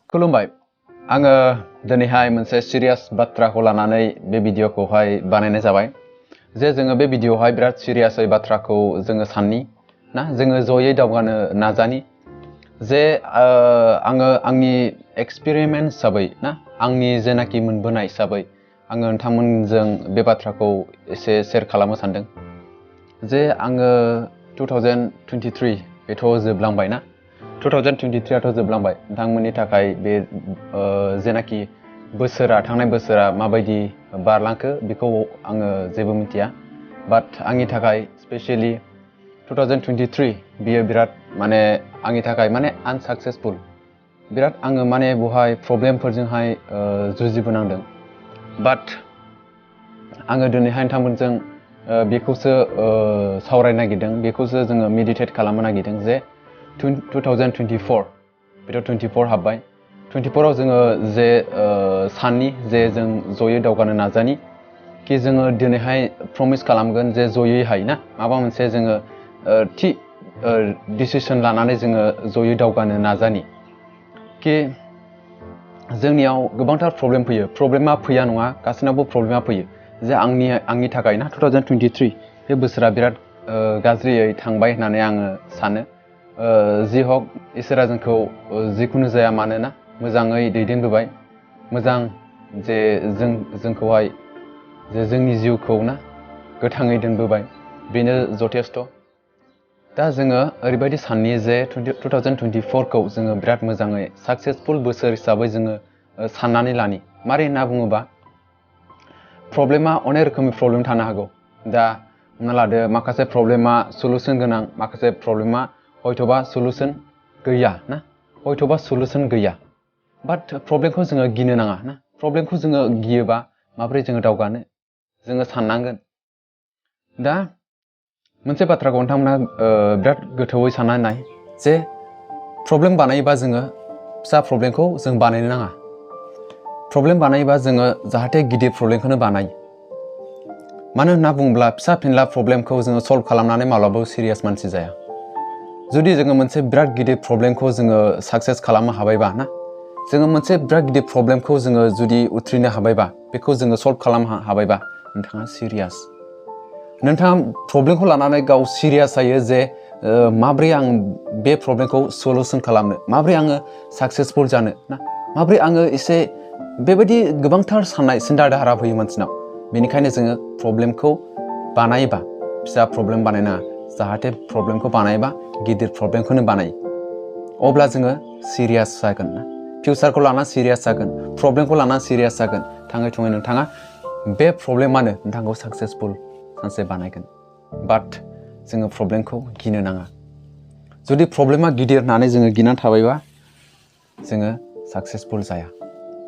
खुलुमबाय आङो दिनैहाय मोनसे सिरियास बाथ्राखौ लानानै बे भिडिअखौहाय बानायनाय जाबाय जे जोङो बे भिडिअआवहाय बिराद सिरियासै बाथ्राखौ जोङो साननि ना जोङो जयै दावगानो नाजानि जे आङो आंनि एक्सपेरिमेन्ट हिसाबै ना आंनि जेनाखि मोनबोनाय हिसाबै आङो नोंथांमोनजों बे बाथ्राखौ एसे शेयार खालामनो सानदों जे आङो 2023 बेथ' जोबलांबाय ना 2023 आथ' जोबलांबाय नोंथांमोननि थाखाय बे जेनाखि बोसोरा थांनाय बोसोरा माबायदि बारलांखो बेखौ आङो जेबो मिथिया बाट आंनि थाखाय स्पेशली 2023 बियो बिराद माने आंनि थाखाय माने आनसाक्सेसफुल बिराद आङो माने बहाय प्रब्लेमफोरजोंहाय जुजिबोनांदों बाट आङो दिनैहाय नोंथांमोनजों बेखौसो सावरायनो नागिरदों बेखौसो जोङो मेडिटेट खालामनो नागिरदों जे 2024 बेथ' 24 हाबबाय 24आव जोङो जे साननि जे जों जयै दावगानो नाजानि कि जोङो दिनैहाय प्रमिस खालामगोन जे जयैहाय ना माबा मोनसे जोङो थि डिसिसन लानानै जोङो जयै दावगानो नाजानि कि जोंनियाव गोबांथार प्रब्लेम फैयो प्रब्लेमा फैया नङा गासैनावबो प्रब्लेमा फैयो जे आंनि थाखाय ना 2023 बे बोसोरा बिराद गाज्रियै थांबाय होननानै आङो सानो जि हक इसोरा जोंखौ जिखुनु जाया मानोना मोजाङै दैदेनबोबाय मोजां जे जोंखौहाय जे जोंनि जिउखौ ना गोथाङै दोनबोबाय बेनो जथेस्थ' दा जोङो ओरैबायदि साननि जे 2024खौ जोङो बिराद मोजाङै साक्सेसफुल बोसोर हिसाबै जोङो साननानै लानि मारै होनना बुङोबा प्रब्लेमा अनेक रोखोमनि प्रब्लेम थानो हागौ दा हमना लादो माखासे प्रब्लेमा सलुसन गोनां माखासे प्रब्लेमा हयथ'बा सलुसन गैया ना हयथ'बा सलुसन गैया बाट प्रब्लेमखौ जोङो गिनो नाङा ना प्रब्लेमखौ जोङो गियोबा माबोरै जोङो दावगानो जोङो साननांगोन दा मोनसे बाथ्राखौ नोंथांमोना बिराद गोथौयै साननानै नाय जे प्रब्लेम बानायोबा जोङो फिसा प्रब्लेमखौ जों बानायनो नाङा प्रब्लेम बानायोबा जोङो जाहाथे गिदिर प्रब्लेमखौनो बानायो मानो होनना बुङोब्ला फिसा फिनला प्रब्लेमखौ जोङो सल्भ खालामनानै माब्लाबाबो सिरियास मानसि जाया जुदि जोङो मोनसे बिराद गिदिर प्रब्लेमखौ जोङो साक्सेस खालामनो हाबायबा ना जोङो मोनसे बिराद गिदिर प्रब्लेमखौ जोङो जुदि उथ्रिनो हाबायबा बेखौ जोङो सल्भ खालामनो हाबायबा नोंथाङा सिरियास नोंथाङा प्रब्लेमखौ लानानै गाव सिरियास जायो जे माब्रै आं बे प्रब्लेमखौ सलुसन खालामनो माब्रै आङो साक्सेसफुल जानो ना माब्रै आङो एसे बेबायदि गोबांथार साननाय सिन्था धारा फैयो मानसिनाव बेनिखायनो जोङो प्रब्लेमखौ बानायोबा फिसा प्रब्लेम बानायनाङा जाहाथे प्रब्लेमखौ बानायोबा गिदिर प्रब्लेमखौनो बानायो अब्ला जोङो सिरियास जागोन ना फिउचारखौ लाना सिरियास जागोन प्रब्लेमखौ लाना सिरियास जागोन थाङै थुङै नोंथाङा बे प्रब्लेमानो नोंथांखौ साक्सेसफुल सानसे बानायगोन बाट जोङो प्रब्लेमखौ गिनो नाङा जुदि प्रब्लेमा गिदिर होननानै जोङो गिनानै थाबायबा जोङो साक्सेसफुल जाया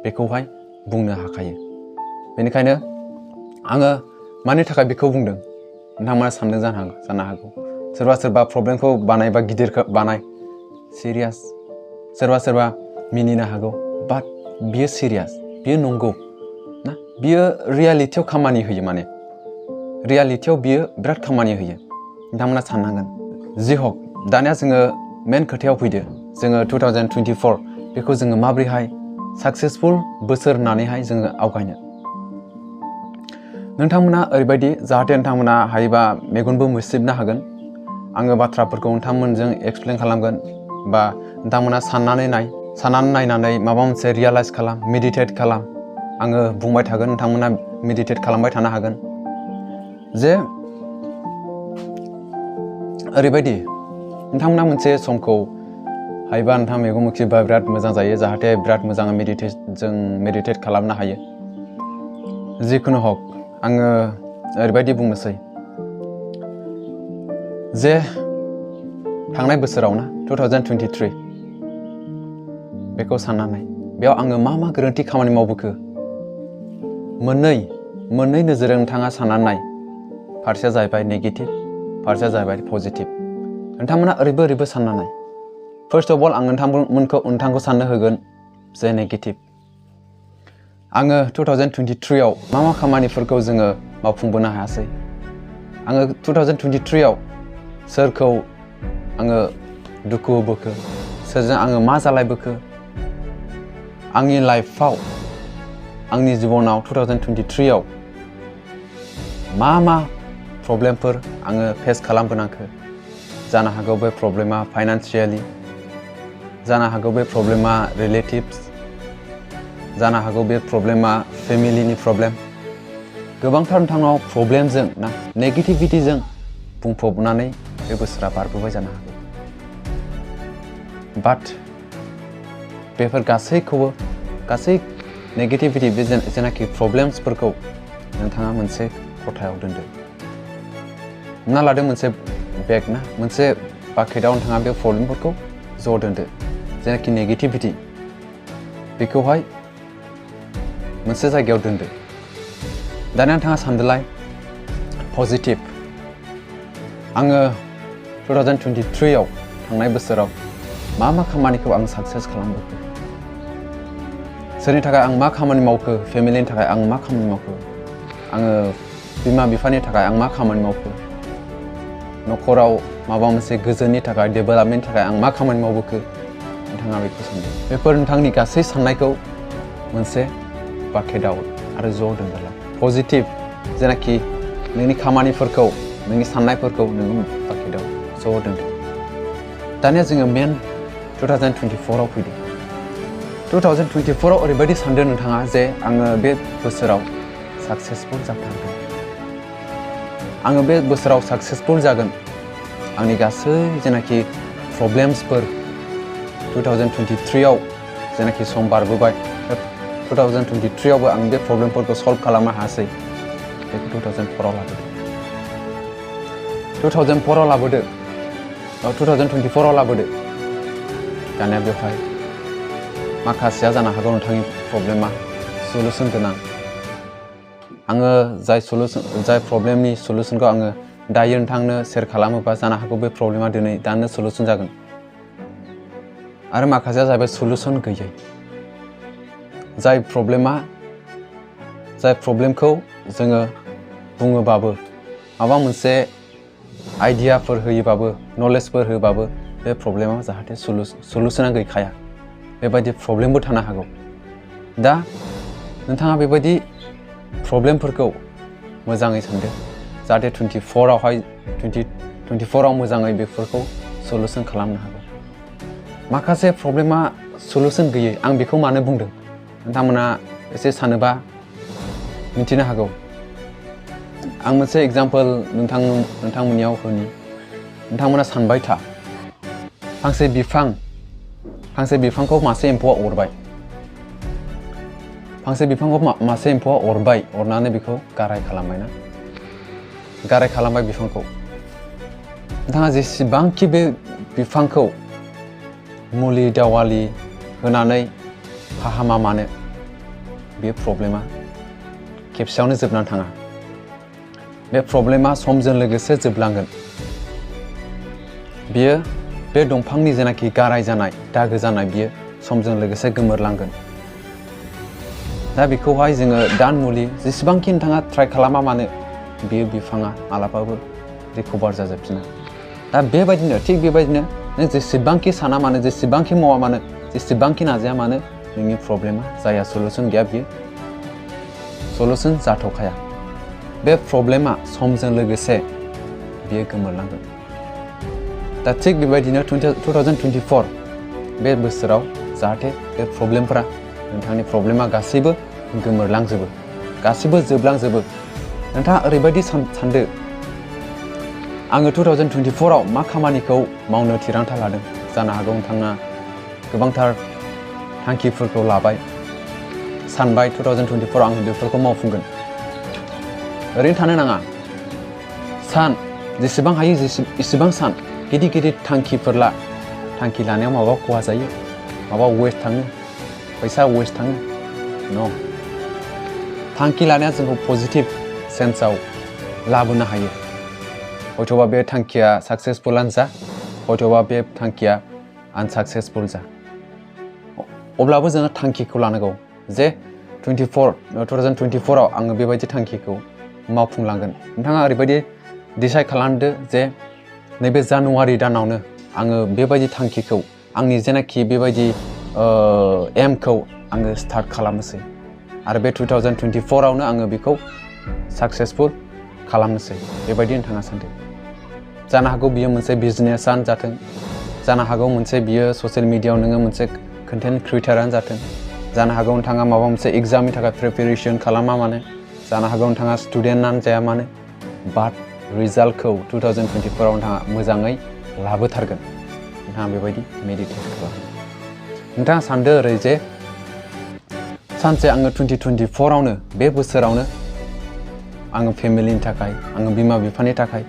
बेखौहाय बुंनो हाखायो बेनिखायनो आङो मानि थाखाय बेखौ बुंदों नोंथांमोना सानदों जानो हागौ सोरबा प्रब्लेमखौ बानायबा गिदिर बानाय सिरियास सोरबा मिनिनो हागौ बाट बियो सिरियास बियो नंगौ ना बियो रियालिटियाव खामानि होयो माने रियालिटियाव बियो बिराद खामानि होयो नोंथांमोना साननांगोन जि हक दानिया जोङो मेन खोथायाव फैदो जोङो 2024 बेखौ जोङो माबोरैहाय साक्सेसफुल बोसोर होननानैहाय जोङो आवगायनो नोंथांमोना ओरैबायदि जाहाथे नोंथांमोना हायोबा मेगनबो मोसेबनो हागोन आङो बाथ्राफोरखौ नोंथांमोनजों एक्सप्लेन खालामगोन बा नोंथांमोना साननानै नायनानै माबा मोनसे रियालाइज खालाम मेडिटेट खालाम आङो बुंबाय थागोन नोंथांमोना मेडिटेट खालामबाय थानो हागोन जे ओरैबायदि नोंथांमोना मोनसे समखौ हायोबा नोंथां मेगन मोखिबा बिराद मोजां जायो जाहाथे बिराद मोजां मेडिटेट खालामनो हायो जिखुनु हक आङो ओरैबायदि बुंनोसै जे थांनाय बोसोराव ना 2023 बेखौ साननानै बेयाव आङो मा गोरोन्थि खामानि मावबोखो मोननै नोजोरजों नोंथाङा साननानै नाय फारसेया जाहैबाय नेगेटिभ फारसेया जाहैबाय पजिटिभ नोंथांमोना ओरैबो सानना नाय फार्स्ट अफ अल आं नोंथांखौ साननो होगोन जे नेगेटिभ आङो 2023आव मा खामानिफोरखौ जोङो मावफुंबोनो हायासै आङो 2023आव सोरखौ आङो दुखु होबोखो सोरजों आङो मा जालायबोखो आंनि लाइफआव आंनि जिबनाव 2023 आव मा प्रब्लेमफोर आङो फेस खालामबोनांखो जानो हागौ बे प्रब्लेमा फाइनान्शियली जानो हागौ बे प्रब्लेमा रिलेटिव्स जानो हागौ बे प्रब्लेमा फेमिलिनि प्रब्लेम गोबांथार नोंथांनाव प्रब्लेमजों ना नेगेटिविटीजों बुंफबनानै बे बोसोरा बारबोबाय जानो हागौ बाट बेफोर गासै नेगेटिविटी बे जेनाखि प्रब्लेम्सफोरखौ नोंथाङा मोनसे खथायाव दोनदो हमना लादो मोनसे बेग ना मोनसे बाकेटाव नोंथाङा बे प्रब्लेमफोरखौ ज' दोनदो जेनाखि नेगेटिविटी बेखौहाय मोनसे जायगायाव दोनदो दानिया नोंथाङा सानदोलाय पजिटिभ आङो 2023 आव थांनाय बोसोराव मा खामानिखौ आं साक्सेस खालामबोखो सोरनि थाखाय आं मा खामानि मावखो फेमिलिनि थाखाय आं मा खामानि मावखो आङो बिमा बिफानि थाखाय आं मा खामानि मावखो न'खराव माबा मोनसे गोजोननि थाखाय डेभेलपमेन्टनि थाखाय आं मा खामानि मावबोखो नोंथाङा बेखौ सानदो बेफोर नोंथांनि गासै साननायखौ मोनसे बाकेटाव आरो ज' दोनदोलाय पजिटिभ जेनाखि नोंनि खामानिफोरखौ नोंनि साननायफोरखौ नोङो बाकेटाव ज' दोनदो दानिया जोङो मेन 2024 आव फैदो 2024 आव ओरैबायदि सानदो नोंथाङा जे आङो बे बोसोराव साक्सेसफुल जाथारगोन आङो बे बोसोराव साक्सेसफुल जागोन आंनि गासै जेनाखि प्रब्लेम्सफोर 2023 आव जेनाखि सम बारबोबाय 2023 आवबो आं बे प्रब्लेमफोरखौ सल्भ खालामनो हायासै बेखौ 2024 आव लाबोदो 2024 आव लाबोदो दानिया बेवहाय माखासेया जानो हागौ नोंथांनि प्रब्लेमा सलुसन गोनां आङो जाय प्रब्लेमनि सलुसनखौ आङो दायो नोंथांनो शेयार खालामोबा जानो हागौ बे प्रब्लेमा दिनै दानो सलुसन जागोन आरो माखासेया जाहैबाय सलुसन गैयै जाय प्रब्लेमखौ जोङो बुङोबाबो माबा मोनसे आइडियाफोर होयोबाबो नलेजफोर होबाबो बे प्रब्लेमा जाहाथे सलुसना गैखाया बेबायदि प्रब्लेमबो थानो हागौ दा नोंथाङा बेबायदि प्रब्लेमफोरखौ मोजाङै सानदो जाहाथे 2024 आव मोजाङै बेफोरखौ सलुसन खालामनो हागौ माखासे प्रब्लेमा सलुसन गैयै आं बेखौ मानो बुंदों नोंथांमोना एसे सानोबा मिथिनो हागौ आं मोनसे एग्जाम्पल नोंथांमोननियाव होनि नोंथांमोना सानबाय था फांसे बिफांखौ मासे एम्फौआ अरबाय अरनानै बेखौ गाराय खालामबाय बिफांखौ नोंथाङा जेसेबांखि बे बिफांखौ मुलि दावालि होनानै फाहामा मानो बे प्रब्लेमा खेबसेयावनो जोबनानै थाङा बे प्रब्लेमा समजों लोगोसे जोबलांगोन बियो बे दंफांनि जेनाखि गाराय जानाय दागो जानाय बियो समजों लोगोसे गोमोरलांगोन दा बेखौहाय जोङो दान मुलि जेसेबांखि नोंथाङा ट्राइ खालामा मानो बियो बिफाङा मालाबाबो रिकभार जाजोबफिना दा थिग बेबायदिनो नों जेसेबांखि साना मानो जेसेबांखि मावा मानो जेसेबांखि नाजाया मानो नोंनि प्रब्लेमा जाया सलुसन गैया बियो सलुसन जाथ'खाया बे प्रब्लेमा समजों लोगोसे बियो गोमोरलांगोन दा थिग बेबायदिनो 2024 बे बोसोराव जाहाथे बे प्रब्लेमफोरा नोंथांनि प्रब्लेमा गासैबो गोमोरलांजोबो गासैबो जोबलांजोबो नोंथाङा ओरैबायदि सानदो आङो 2024 आव मा खामानिखौ मावनो थिरांथा लादों जानो हागौ नोंथाङा गोबांथार थांखिफोरखौ लाबाय सानबाय 2024 आं बेफोरखौ मावफुंगोन ओरैनो थानो नाङा सान जेसेबां हायो एसेबां सान गिदिर थांखिफोर थांखि लानायाव माबा खहा जायो माबा वेस्ट थाङो फैसा वेस्ट थाङो न थांखि लानाया जोंखौ पजिटिभ सेन्सआव लाबोनो हायो हयथ'बा बे थांखिया साक्सेसफुलानो जा हयथ'बा बे थांखिया आनसाक्सेसफुल जा अब्लाबो जोङो थांखिखौ लानांगौ जे 2024 आव आङो बेबायदि थांखिखौ मावफुंलांगोन नोंथाङा ओरैबायदि डिसाइड खालामदो जे नैबे जानुवारि दानावनो आङो बेबायदि थांखिखौ आंनि जेनाखि बेबायदि एमखौ आङो स्टार्ट खालामनोसै आरो बे 2024 आवनो आङो बेखौ साक्सेसफुल खालामनोसै बेबायदि नोंथाङा सानदो जानो हागौ बियो मोनसे बिजनेसानो जाथों जानो हागौ मोनसे बियो ससियेल मिडियायाव नोङो मोनसे कन्टेन्ट क्रिएटरानो जाथों जानो हागौ नोंथाङा माबा मोनसे एग्जामनि थाखाय प्रिपेरेसन खालामा मानो जानो हागौ नोंथाङा स्टुडेन्टआनो जाया मानो बाट रिजाल्टखौ 2024 आव नोंथाङा मोजाङै लाबोथारगोन नोंथाङा बेबायदि मेडिटेट खालाम नोंथाङा सानदो ओरै जे सानसे आङो 2024 आवनो बे बोसोरावनो आङो फेमिलिनि थाखाय आङो बिमा बिफानि थाखाय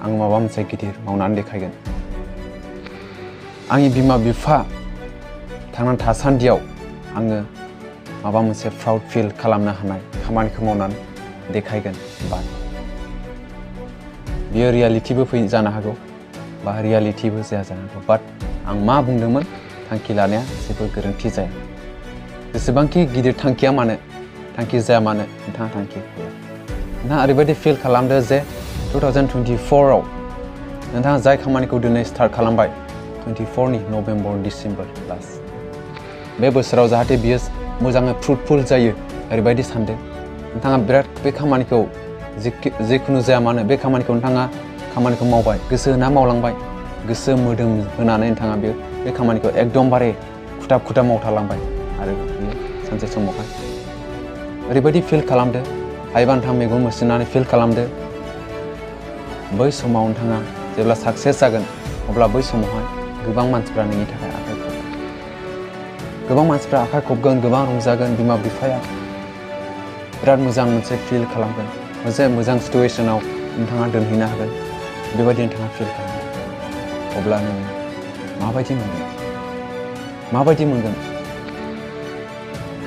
आं माबा मोनसे गिदिर मावनानै देखायगोन आंनि बिमा बिफा थांनानै थासान्दियाव आङो माबा मोनसे प्राउड फिल खालामनो हानाय खामानिखौ मावनानै देखायगोन बाट बियो रियेलिटिबो जानो हागौ बा रियेलिटिबो जाया जानो हागौ बाट आं मा बुंदोंमोन थांखि लानाया जेबो गोरोन्थि जाया जेसेबांखि गिदिर थांखिया मानो थांखि जाया मानो नोंथाङा थांखि नोंथाङा ओरैबायदि फिल खालामदो जे 2024 आव नोंथाङा जाय खामानिखौ दिनै स्टार्ट खालामबाय 24 नि नभेम्बर डिसेम्बर लास्ट बे बोसोराव जाहाथे बियो मोजाङै फ्रुटफुल जायो ओरैबायदि सानदो नोंथाङा बिराद बे खामानिखौ जिखुनु जाया मानो बे खामानिखौ नोंथाङा खामानिखौ मावबाय गोसो होना मावलांबाय गोसो मोदोम होनानै नोंथाङा बे खामानिखौ एकदमबारे खुथाब मावथारलांबाय आरो बियो सानसे समावहाय ओरैबायदि फिल खालामदो हायोबा नोंथाङा मेगन मोस्रिनानै फिल खालामदो बै समाव नोंथाङा जेब्ला साक्सेस जागोन अब्ला बै समावहाय गोबां मानसिफ्रा नोंनि थाखाय आखाइ खबगोन गोबां मानसिफ्रा आखाइ खबगोन गोबां रंजागोन बिमा बिफाया बिराद मोजां मोनसे फिल खालामगोन मोनसे मोजां सिटुएशनाव नोंथाङा दोनहैनो हागोन बेबायदि नोंथाङा फिल खालामगोन अब्ला नोङो माबायदि मोनगोन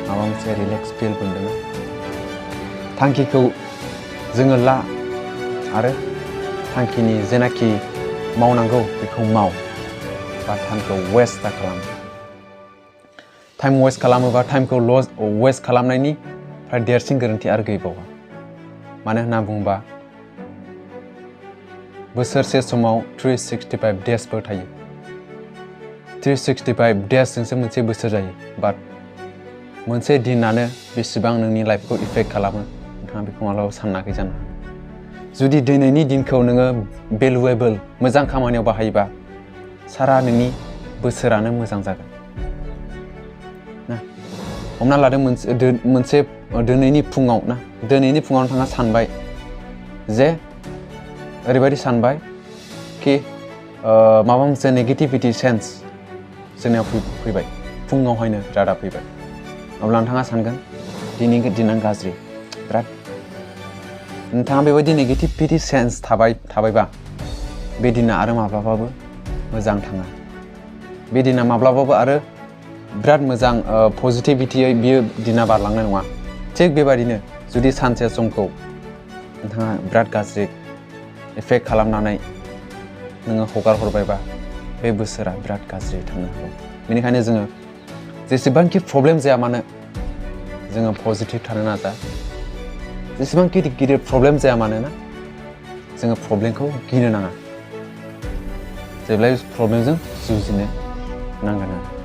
माबा मोनसे रिलेक्स फिल मोनदों थांखिखौ जोङो ला आरो थांखिनि जेनाखि मावनांगौ बेखौ माव बा टाइमखौ वेस्ट दा खालाम टाइम वेस्ट खालामोबा टाइमखौ वेस्ट खालामनायनिफ्राय देरसिन गोरोन्थि आरो गैबावा मानो होनना बुङोबा बोसोरसे समाव 365 डेजफोर थायो 365 डेजजोंसो मोनसे बोसोर जायो बाट मोनसे दिनानो बेसेबां नोंनि लाइफखौ इफेक्ट खालामो नोंथाङा बेखौ मालाबा सानाखै जानो जुदि दिनैनि दिनखौ नोङो भेलुएबल मोजां खामानियाव बाहायोबा सारा नोंनि बोसोरानो मोजां जागोन ना हमना लादों मोनसे दिनैनि फुङाव नोंथाङा सानबाय जे ओरैबायदि सानबाय कि माबा मोनसे नेगेटिभिटी सेन्स जोंनियाव फैबाय फुङावहायनो रादाब फैबाय अब्ला नोंथाङा सानगोन दिनैनि दिना गाज्रि बिराद नोंथाङा बेबायदि नेगेटिभिटी सेन्स थाबायबा बे दिना आरो माब्लाबाबो मोजां थाङा बे दिना माब्लाबाबो आरो बिराद मोजां पजिटिभिटियै बियो दिना बारलांनाय नङा थिग बेबायदिनो जुदि सानसे समखौ नोंथाङा बिराद गाज्रि इफेक्ट खालामनानै नोङो हगार हरबायबा बे बोसोरा बिराद गाज्रि थांनो हागौ बेनिखायनो जोङो जेसेबांखि प्रब्लेम जाया मानो जोङो पजिटिभ थानो नाजा जेसेबां गिदिर प्रब्लेम जाया मानो ना जोङो प्रब्लेमखौ गिनो नाङा जेब्लायबो प्रब्लेमजों जुजिनो नांगोन आरो